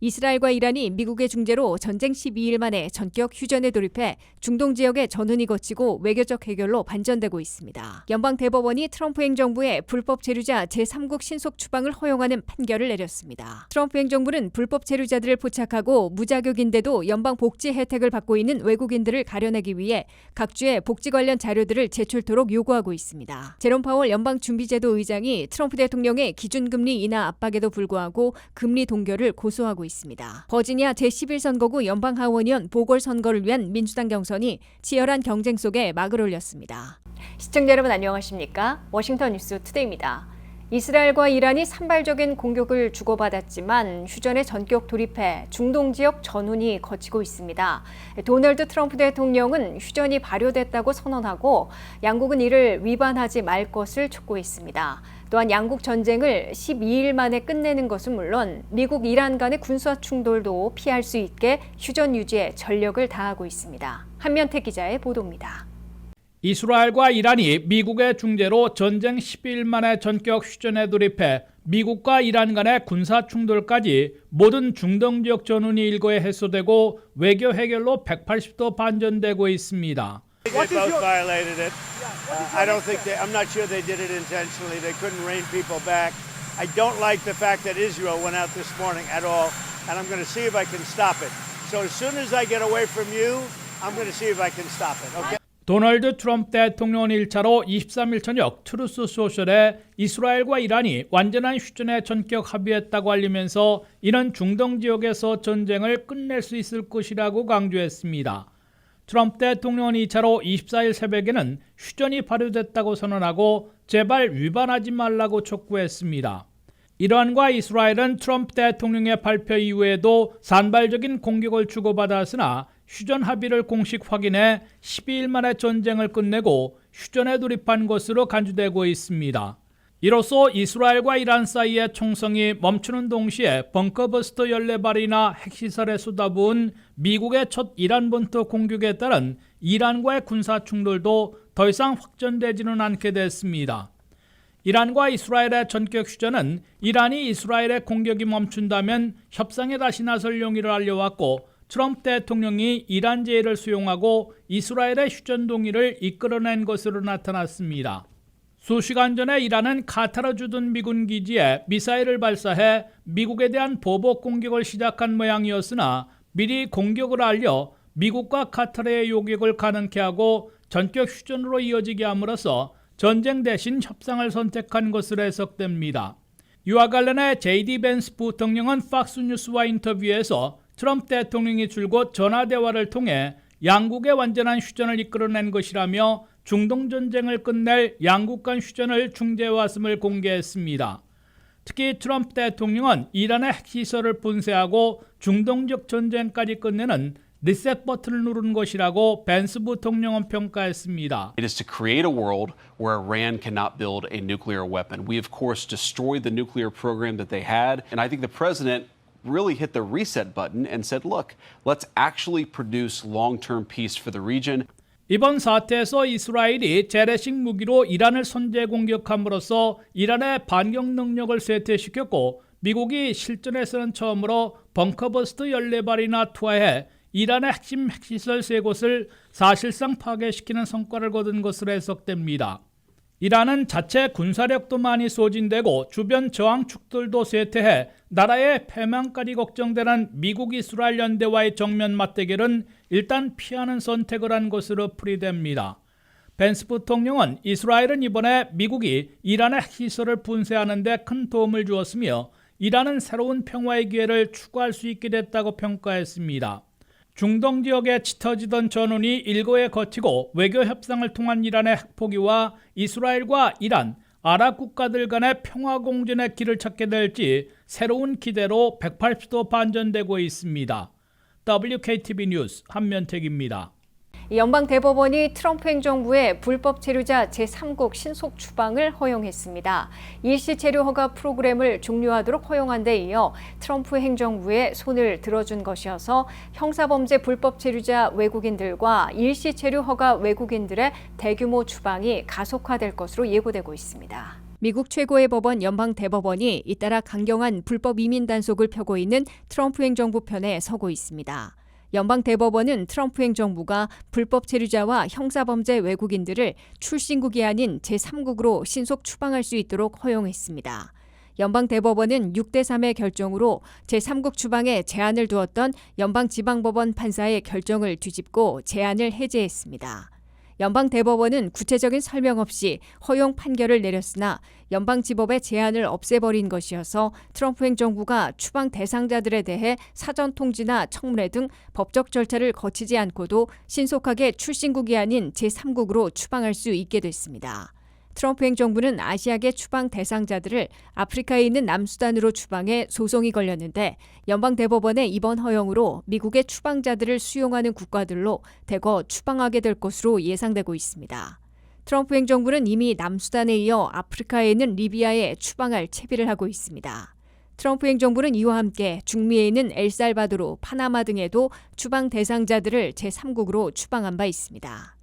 이스라엘과 이란이 미국의 중재로 전쟁 12일 만에 전격 휴전에 돌입해 중동 지역의 전운이 거치고 외교적 해결로 반전되고 있습니다. 연방 대법원이 트럼프 행정부의 불법 체류자 제3국 신속 추방을 허용하는 판결을 내렸습니다. 트럼프 행정부는 불법 체류자들을 포착하고 무자격인데도 연방 복지 혜택을 받고 있는 외국인들을 가려내기 위해 각 주에 복지 관련 자료들을 제출토록 요구하고 있습니다. 제롬 파월 연방준비제도 의장이 트럼프 대통령의 기준금리 인하 압박에도 불구하고 금리 동결을 고소하고 있습니다. 버지니아 제11선거구 연방하원의원 보궐선거를 위한 민주당 경선이 치열한 경쟁 속에 막을 올렸습니다. 시청자 여러분 안녕하십니까? 워싱턴 뉴스 투데이입니다. 이스라엘과 이란이 산발적인 공격을 주고받았지만 휴전에 전격 돌입해 중동 지역 전운이 거치고 있습니다. 도널드 트럼프 대통령은 휴전이 발효됐다고 선언하고 양국은 이를 위반하지 말 것을 촉구했습니다. 또한 양국 전쟁을 12일 만에 끝내는 것은 물론 미국 이란 간의 군사 충돌도 피할 수 있게 휴전 유지에 전력을 다하고 있습니다. 한면택 기자의 보도입니다. 이스라엘과 이란이 미국의 중재로 전쟁 12일 만에 전격 휴전에 돌입해 미국과 이란 간의 군사 충돌까지 모든 중동 지역 전운이 일거에 해소되고 외교 해결로 180도 반전되고 있습니다. They both violated it. I don't think I'm not sure they did it intentionally. They couldn't rein people back. I don't like the fact that Israel went out this morning at all, and I'm going to see if I can stop it. So as soon as I get away from you, I'm going to see if I can stop it. Okay? 도널드 트럼프 대통령은 1차로 23일 저녁 트루스 소셜에 이스라엘과 이란이 완전한 휴전에 전격 합의했다고 알리면서 이는 중동 지역에서 전쟁을 끝낼 수 있을 것이라고 강조했습니다. 트럼프 대통령은 2차로 24일 새벽에는 휴전이 발효됐다고 선언하고 제발 위반하지 말라고 촉구했습니다. 이란과 이스라엘은 트럼프 대통령의 발표 이후에도 산발적인 공격을 주고받았으나 휴전 합의를 공식 확인해 12일 만에 전쟁을 끝내고 휴전에 돌입한 것으로 간주되고 있습니다. 이로써 이스라엘과 이란 사이의 총성이 멈추는 동시에 벙커버스터 14발이나 핵시설에 쏟아부은 미국의 첫 이란 본토 공격에 따른 이란과의 군사 충돌도 더 이상 확전되지는 않게 됐습니다. 이란과 이스라엘의 전격 휴전은 이란이 이스라엘의 공격이 멈춘다면 협상에 다시 나설 용의를 알려왔고 트럼프 대통령이 이란 제의를 수용하고 이스라엘의 휴전 동의를 이끌어낸 것으로 나타났습니다. 수시간 전에 이란은 카타르 주둔 미군 기지에 미사일을 발사해 미국에 대한 보복 공격을 시작한 모양이었으나 미리 공격을 알려 미국과 카타르의 요격을 가능케 하고 전격 휴전으로 이어지게 함으로써 전쟁 대신 협상을 선택한 것으로 해석됩니다. 이와 관련해 JD 벤스 부통령은 팍스뉴스와 인터뷰에서 트럼프 대통령이 줄곧 전화대화를 통해 양국의 완전한 휴전을 이끌어낸 것이라며 중동 전쟁을 끝낼 양국 간 휴전을 중재해왔음을 공개했습니다. 특히 트럼프 대통령은 이란의 핵시설을 분쇄하고 중동적 전쟁까지 끝내는 리셋 버튼을 누른 것이라고 벤스 부통령은 평가했습니다. It is to create a world where Iran cannot build a nuclear weapon. We of course destroyed the nuclear program that they had, and I think the president really hit the reset button and said, look, let's actually produce long-term peace for the region. 이번 사태에서 이스라엘이 재래식 무기로 이란을 선제 공격함으로써 이란의 반격 능력을 쇠퇴시켰고 미국이 실전에서는 처음으로 벙커버스터 14발이나 투하해 이란의 핵심 핵시설 3곳을 사실상 파괴시키는 성과를 거둔 것으로 해석됩니다. 이란은 자체 군사력도 많이 소진되고 주변 저항축들도 쇠퇴해 나라의 패망까지 걱정되는 미국 이스라엘 연대와의 정면 맞대결은 일단 피하는 선택을 한 것으로 풀이됩니다. 벤스 부통령은 이스라엘은 이번에 미국이 이란의 핵시설을 분쇄하는 데 큰 도움을 주었으며 이란은 새로운 평화의 기회를 추구할 수 있게 됐다고 평가했습니다. 중동 지역에 짙어지던 전운이 일거에 거치고 외교 협상을 통한 이란의 핵포기와 이스라엘과 이란, 아랍 국가들 간의 평화 공존의 길을 찾게 될지 새로운 기대로 180도 반전되고 있습니다. WKTV 뉴스 한면택입니다. 연방 대법원이 트럼프 행정부의 불법 체류자 제3국 신속 추방을 허용했습니다. 일시 체류 허가 프로그램을 종료하도록 허용한 데 이어 트럼프 행정부의 손을 들어준 것이어서 형사범죄 불법 체류자 외국인들과 일시 체류 허가 외국인들의 대규모 추방이 가속화될 것으로 예고되고 있습니다. 미국 최고의 법원 연방 대법원이 잇따라 강경한 불법 이민 단속을 펴고 있는 트럼프 행정부 편에 서고 있습니다. 연방 대법원은 트럼프 행정부가 불법 체류자와 형사범죄 외국인들을 출신국이 아닌 제3국으로 신속 추방할 수 있도록 허용했습니다. 연방 대법원은 6대3의 결정으로 제3국 추방에 제한을 두었던 연방지방법원 판사의 결정을 뒤집고 제한을 해제했습니다. 연방 대법원은 구체적인 설명 없이 허용 판결을 내렸으나 연방지법의 제한을 없애버린 것이어서 트럼프 행정부가 추방 대상자들에 대해 사전 통지나 청문회 등 법적 절차를 거치지 않고도 신속하게 출신국이 아닌 제3국으로 추방할 수 있게 됐습니다. 트럼프 행정부는 아시아계 추방 대상자들을 아프리카에 있는 남수단으로 추방해 소송이 걸렸는데 연방 대법원의 이번 허용으로 미국의 추방자들을 수용하는 국가들로 대거 추방하게 될 것으로 예상되고 있습니다. 트럼프 행정부는 이미 남수단에 이어 아프리카에 있는 리비아에 추방할 채비를 하고 있습니다. 트럼프 행정부는 이와 함께 중미에 있는 엘살바도르, 파나마 등에도 추방 대상자들을 제3국으로 추방한 바 있습니다.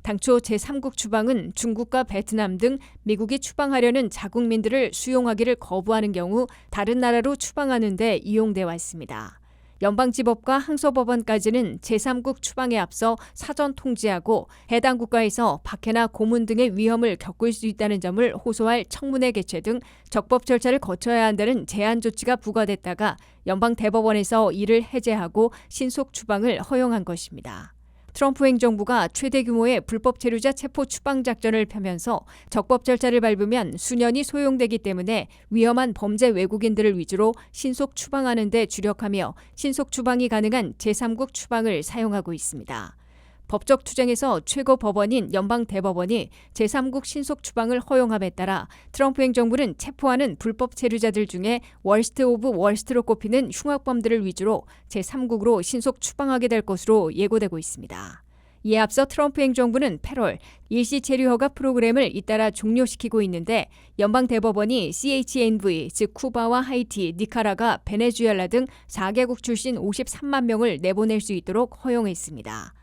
당초 제3국 추방은 중국과 베트남 등 미국이 추방하려는 자국민들을 수용하기를 거부하는 경우 다른 나라로 추방하는 데 이용돼 왔습니다. 연방지법과 항소법원까지는 제3국 추방에 앞서 사전 통지하고 해당 국가에서 박해나 고문 등의 위험을 겪을 수 있다는 점을 호소할 청문회 개최 등 적법 절차를 거쳐야 한다는 제한 조치가 부과됐다가 연방대법원에서 이를 해제하고 신속 추방을 허용한 것입니다. 트럼프 행정부가 최대 규모의 불법 체류자 체포 추방 작전을 펴면서 적법 절차를 밟으면 수년이 소용되기 때문에 위험한 범죄 외국인들을 위주로 신속 추방하는 데 주력하며 신속 추방이 가능한 제3국 추방을 사용하고 있습니다. 법적 투쟁에서 최고 법원인 연방 대법원이 제3국 신속 추방을 허용함에 따라 트럼프 행정부는 체포하는 불법 체류자들 중에 월스트 오브 월스트로 꼽히는 흉악범들을 위주로 제3국으로 신속 추방하게 될 것으로 예고되고 있습니다. 이에 앞서 트럼프 행정부는 패롤, 일시 체류 허가 프로그램을 잇따라 종료시키고 있는데 연방 대법원이 CHNV, 즉 쿠바와 하이티, 니카라가, 베네수엘라 등 4개국 출신 53만 명을 내보낼 수 있도록 허용했습니다.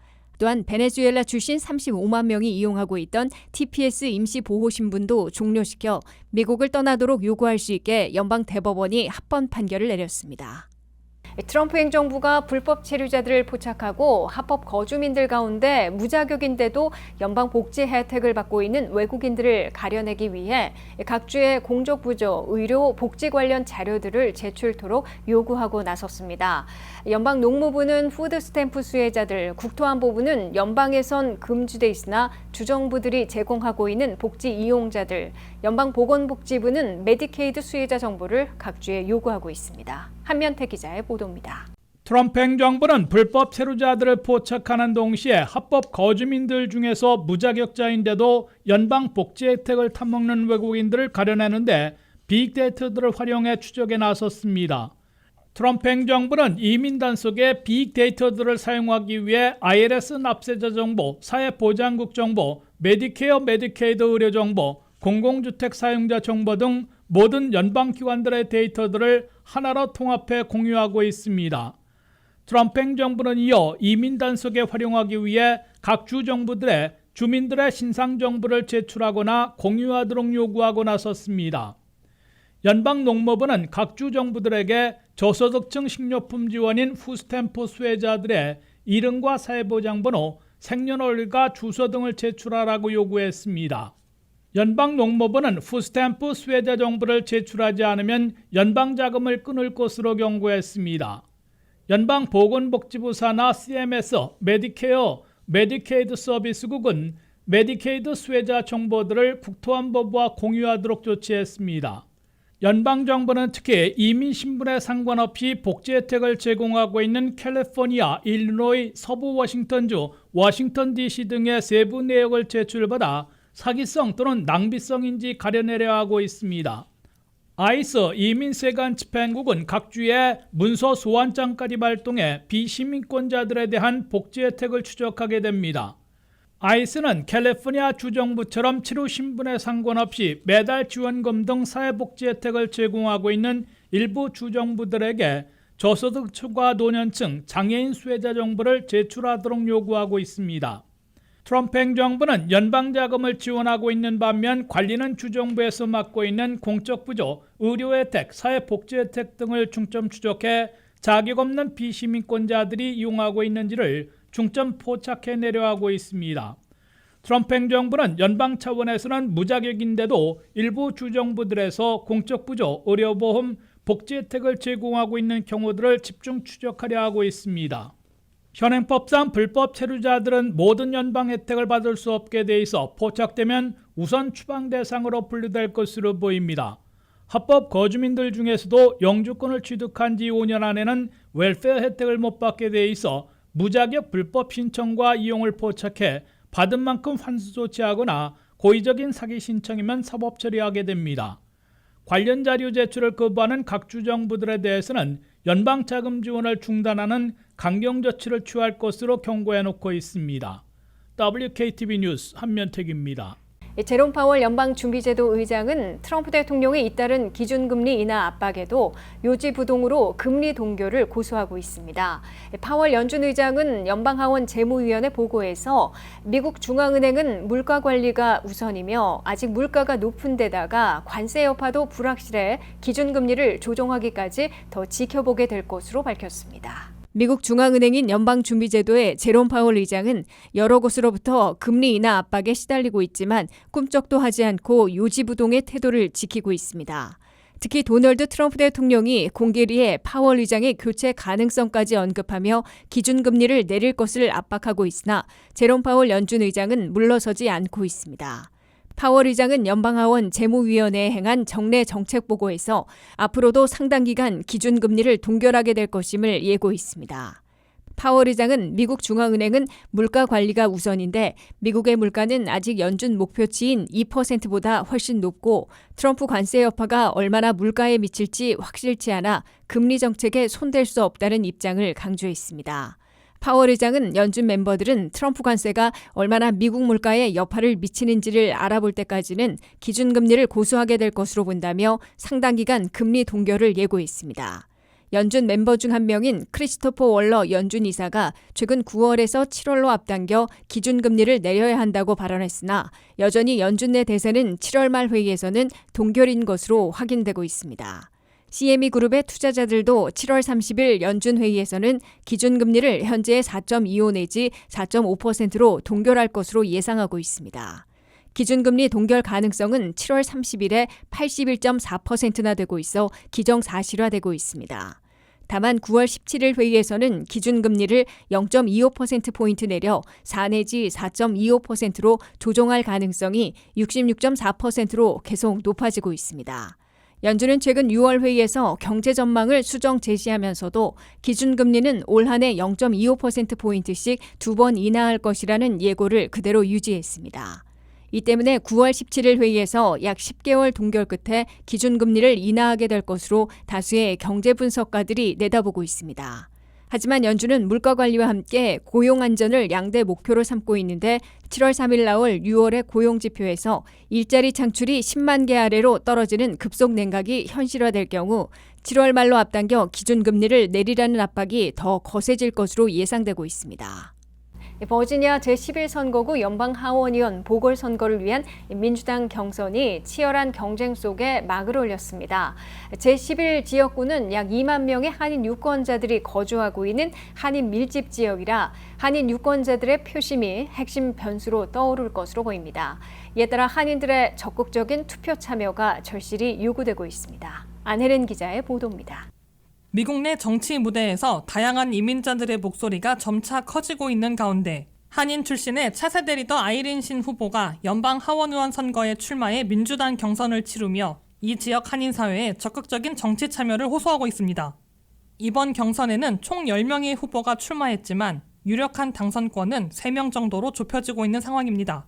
또한 베네수엘라 출신 35만 명이 이용하고 있던 TPS 임시보호신분도 종료시켜 미국을 떠나도록 요구할 수 있게 연방 대법원이 합헌 판결을 내렸습니다. 트럼프 행정부가 불법 체류자들을 포착하고 합법 거주민들 가운데 무자격인데도 연방 복지 혜택을 받고 있는 외국인들을 가려내기 위해 각 주의 공적부조, 의료, 복지 관련 자료들을 제출토록 요구하고 나섰습니다. 연방 농무부는 푸드 스탬프 수혜자들, 국토안보부는 연방에선 금지돼 있으나 주정부들이 제공하고 있는 복지 이용자들, 연방보건복지부는 메디케이드 수혜자 정보를 각 주에 요구하고 있습니다. 한면태 기자의 보도입니다. 트럼프 행정부는 불법 체류자들을 포착하는 동시에 합법 거주민들 중에서 무자격자인데도 연방 복지 혜택을 탐먹는 외국인들을 가려내는데 빅데이터들을 활용해 추적에 나섰습니다. 트럼프 행정부는 이민 단속에 빅데이터들을 사용하기 위해 IRS 납세자 정보, 사회보장국 정보, 메디케어, 메디케이드 의료 정보, 공공주택 사용자 정보 등 모든 연방기관들의 데이터들을 하나로 통합해 공유하고 있습니다. 트럼프 행정부는 이어 이민 단속에 활용하기 위해 각 주정부들의 주민들의 신상정보를 제출하거나 공유하도록 요구하고 나섰습니다. 연방농무부는 각 주정부들에게 저소득층 식료품 지원인 푸스탬프 수혜자들의 이름과 사회보장번호, 생년월일과 주소 등을 제출하라고 요구했습니다. 연방농무부는 푸스탬프 수혜자 정보를 제출하지 않으면 연방자금을 끊을 것으로 경고했습니다. 연방보건복지부 산하 CMS, 메디케어, 메디케이드 서비스국은 메디케이드 수혜자 정보들을 국토안보부와 공유하도록 조치했습니다. 연방정부는 특히 이민신분에 상관없이 복지 혜택을 제공하고 있는 캘리포니아, 일리노이, 서부 워싱턴주, 워싱턴 DC 등의 세부 내역을 제출받아 사기성 또는 낭비성인지 가려내려 하고 있습니다. ICE 이민세관 집행국은 각 주에 문서 소환장까지 발동해 비시민권자들에 대한 복지 혜택을 추적하게 됩니다. ICE는 캘리포니아 주정부처럼 치료 신분에 상관없이 매달 지원금 등 사회복지 혜택을 제공하고 있는 일부 주정부들에게 저소득 초과 노년층, 장애인 수혜자 정보를 제출하도록 요구하고 있습니다. 트럼프 행정부는 연방 자금을 지원하고 있는 반면 관리는 주정부에서 맡고 있는 공적 부조, 의료 혜택, 사회복지 혜택 등을 중점 추적해 자격 없는 비시민권자들이 이용하고 있는지를 중점 포착해내려 하고 있습니다. 트럼프 행정부는 연방 차원에서는 무자격인데도 일부 주정부들에서 공적 부조, 의료보험, 복지 혜택을 제공하고 있는 경우들을 집중 추적하려 하고 있습니다. 현행법상 불법 체류자들은 모든 연방 혜택을 받을 수 없게 돼 있어 포착되면 우선 추방 대상으로 분류될 것으로 보입니다. 합법 거주민들 중에서도 영주권을 취득한 지 5년 안에는 웰페어 혜택을 못 받게 돼 있어 무자격 불법 신청과 이용을 포착해 받은 만큼 환수 조치하거나 고의적인 사기 신청이면 사법 처리하게 됩니다. 관련 자료 제출을 거부하는 각 주정부들에 대해서는 연방 자금 지원을 중단하는 강경 조치를 취할 것으로 경고해놓고 있습니다. WKTV 뉴스 한면택입니다. 제롬 파월 연방준비제도 의장은 트럼프 대통령의 잇따른 기준금리 인하 압박에도 요지부동으로 금리 동결을 고수하고 있습니다. 파월 연준 의장은 연방하원 재무위원회 보고에서 미국 중앙은행은 물가 관리가 우선이며 아직 물가가 높은 데다가 관세 여파도 불확실해 기준금리를 조정하기까지 더 지켜보게 될 것으로 밝혔습니다. 미국 중앙은행인 연방준비제도의 제롬 파월 의장은 여러 곳으로부터 금리 인하 압박에 시달리고 있지만 꿈쩍도 하지 않고 요지부동의 태도를 지키고 있습니다. 특히 도널드 트럼프 대통령이 공개리에 파월 의장의 교체 가능성까지 언급하며 기준금리를 내릴 것을 압박하고 있으나 제롬 파월 연준 의장은 물러서지 않고 있습니다. 파월 의장은 연방하원 재무위원회에 행한 정례 정책 보고에서 앞으로도 상당 기간 기준금리를 동결하게 될 것임을 예고했습니다. 파월 의장은 미국 중앙은행은 물가 관리가 우선인데 미국의 물가는 아직 연준 목표치인 2%보다 훨씬 높고 트럼프 관세 여파가 얼마나 물가에 미칠지 확실치 않아 금리 정책에 손댈 수 없다는 입장을 강조했습니다. 파월 의장은 연준 멤버들은 트럼프 관세가 얼마나 미국 물가에 여파를 미치는지를 알아볼 때까지는 기준금리를 고수하게 될 것으로 본다며 상당 기간 금리 동결을 예고했습니다. 연준 멤버 중 한 명인 크리스토퍼 월러 연준 이사가 최근 9월에서 7월로 앞당겨 기준금리를 내려야 한다고 발언했으나 여전히 연준 내 대세는 7월 말 회의에서는 동결인 것으로 확인되고 있습니다. CME 그룹의 투자자들도 7월 30일 연준 회의에서는 기준금리를 현재의 4.25 내지 4.5%로 동결할 것으로 예상하고 있습니다. 기준금리 동결 가능성은 7월 30일에 81.4%나 되고 있어 기정사실화되고 있습니다. 다만 9월 17일 회의에서는 기준금리를 0.25%포인트 내려 4 내지 4.25%로 조정할 가능성이 66.4%로 계속 높아지고 있습니다. 연준은 최근 6월 회의에서 경제 전망을 수정 제시하면서도 기준금리는 올 한 해 0.25%포인트씩 2번 인하할 것이라는 예고를 그대로 유지했습니다. 이 때문에 9월 17일 회의에서 약 10개월 동결 끝에 기준금리를 인하하게 될 것으로 다수의 경제 분석가들이 내다보고 있습니다. 하지만 연준은 물가 관리와 함께 고용 안전을 양대 목표로 삼고 있는데 7월 3일 나올 6월의 고용 지표에서 일자리 창출이 10만 개 아래로 떨어지는 급속 냉각이 현실화될 경우 7월 말로 앞당겨 기준금리를 내리라는 압박이 더 거세질 것으로 예상되고 있습니다. 버지니아 제11선거구 연방하원의원 보궐선거를 위한 민주당 경선이 치열한 경쟁 속에 막을 올렸습니다. 제11 지역구는 약 2만 명의 한인 유권자들이 거주하고 있는 한인 밀집 지역이라 한인 유권자들의 표심이 핵심 변수로 떠오를 것으로 보입니다. 이에 따라 한인들의 적극적인 투표 참여가 절실히 요구되고 있습니다. 안혜린 기자의 보도입니다. 미국 내 정치 무대에서 다양한 이민자들의 목소리가 점차 커지고 있는 가운데 한인 출신의 차세대 리더 아이린 신 후보가 연방 하원의원 선거에 출마해 민주당 경선을 치르며 이 지역 한인 사회에 적극적인 정치 참여를 호소하고 있습니다. 이번 경선에는 총 10명의 후보가 출마했지만 유력한 당선권은 3명 정도로 좁혀지고 있는 상황입니다.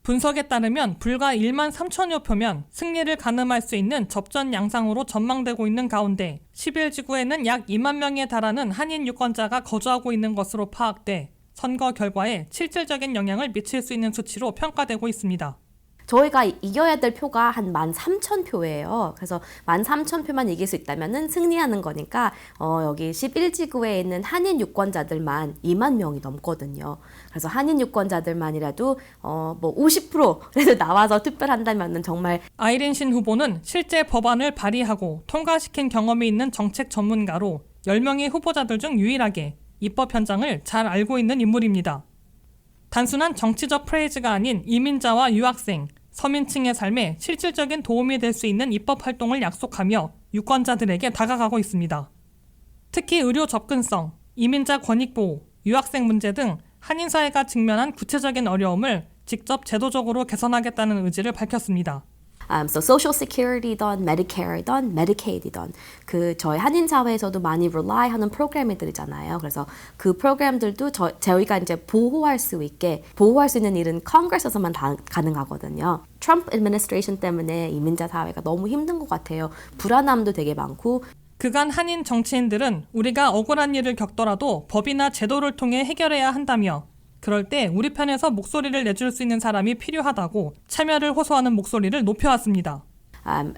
분석에 따르면 불과 1만 3천여 표면 승리를 가늠할 수 있는 접전 양상으로 전망되고 있는 가운데 11지구에는 약 2만 명에 달하는 한인 유권자가 거주하고 있는 것으로 파악돼 선거 결과에 실질적인 영향을 미칠 수 있는 수치로 평가되고 있습니다. 저희가 이겨야 될 표가 한 13,000표예요. 그래서 13,000표만 이길 수 있다면 승리하는 거니까 여기 11지구에 있는 한인 유권자들만 2만 명이 넘거든요. 그래서 한인 유권자들만이라도 뭐 50%라도 나와서 투표를 한다면 정말 아이린 신 후보는 실제 법안을 발의하고 통과시킨 경험이 있는 정책 전문가로 10명의 후보자들 중 유일하게 입법 현장을 잘 알고 있는 인물입니다. 단순한 정치적 프레이즈가 아닌 이민자와 유학생, 서민층의 삶에 실질적인 도움이 될 수 있는 입법 활동을 약속하며 유권자들에게 다가가고 있습니다. 특히 의료 접근성, 이민자 권익보호, 유학생 문제 등 한인 사회가 직면한 구체적인 어려움을 직접 제도적으로 개선하겠다는 의지를 밝혔습니다. So Social Security든 Medicare든 Medicaid이든 그 저희 한인 사회에서도 많이 rely하는 프로그램들이잖아요. 그래서 그 프로그램들도 저희가 이제 보호할 수 있는 일은 Congress에서만 가능하거든요. 트럼프 administration 때문에 이민자 사회가 너무 힘든 것 같아요. 불안함도 되게 많고. 그간 한인 정치인들은 우리가 억울한 일을 겪더라도 법이나 제도를 통해 해결해야 한다며 그럴 때 우리 편에서 목소리를 내줄 수 있는 사람이 필요하다고 참여를 호소하는 목소리를 높여왔습니다.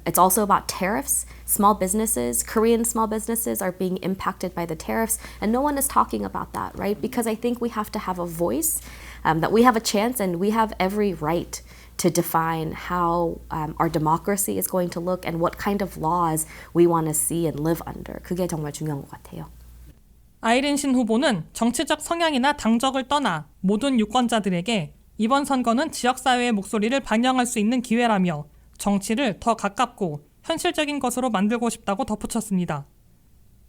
It's also about tariffs. Small businesses, Korean small businesses are being impacted by the tariffs, and no one is talking about that, right? Because I think we have to have a voice, that we have a chance and we have every right to define how our democracy is going to look and what kind of laws we want to see and live under. 그게 정말 중요한 것 같아요. 아이린 신 후보는 정치적 성향이나 당적을 떠나 모든 유권자들에게 이번 선거는 지역사회의 목소리를 반영할 수 있는 기회라며 정치를 더 가깝고 현실적인 것으로 만들고 싶다고 덧붙였습니다.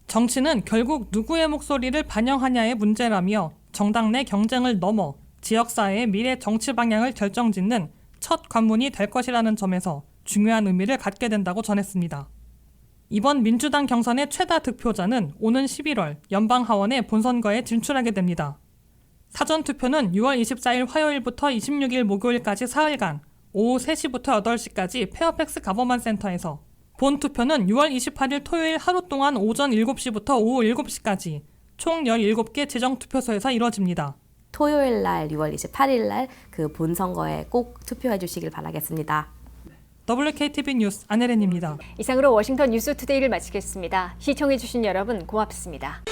정치는 결국 누구의 목소리를 반영하냐의 문제라며 정당 내 경쟁을 넘어 지역사회의 미래 정치 방향을 결정짓는 첫 관문이 될 것이라는 점에서 중요한 의미를 갖게 된다고 전했습니다. 이번 민주당 경선의 최다 득표자는 오는 11월 연방하원의 본선거에 진출하게 됩니다. 사전투표는 6월 24일 화요일부터 26일 목요일까지 사흘간 오후 3시부터 8시까지 페어팩스 가버먼 센터에서, 본투표는 6월 28일 토요일 하루 동안 오전 7시부터 오후 7시까지 총 17개 지정투표소에서 이뤄집니다. 토요일 날 6월 28일 날 그 본선거에 꼭 투표해 주시길 바라겠습니다. WKTV 뉴스 안혜린입니다. 이상으로 워싱턴 뉴스투데이를 마치겠습니다. 시청해주신 여러분 고맙습니다.